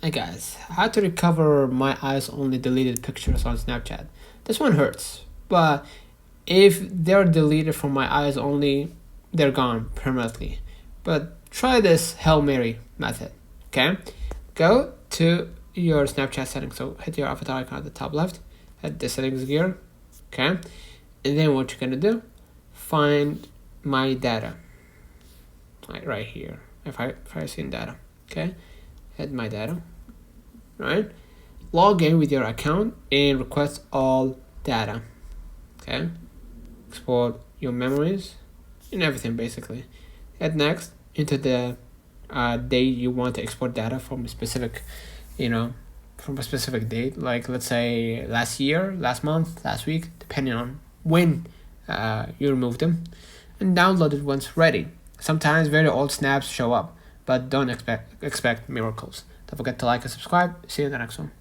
Hi guys, how to recover my eyes only deleted pictures on Snapchat. This one hurts, but if they're deleted from my eyes only, they're gone permanently. But try this Hail Mary method, okay? Go to your Snapchat settings, so hit your avatar icon at the top left, hit the settings gear, okay? And then what you're gonna do, find my data, right here, if I see data, okay? Hit my data, right? Log in with your account and request all data, okay? Export your memories and everything basically. Hit next, enter the date you want to export data from a specific, from a specific date, like let's say last year, last month, last week, depending on when you remove them, and download it once ready. Sometimes very old snaps show up, but don't expect miracles. Don't forget to like and subscribe. See you in the next one.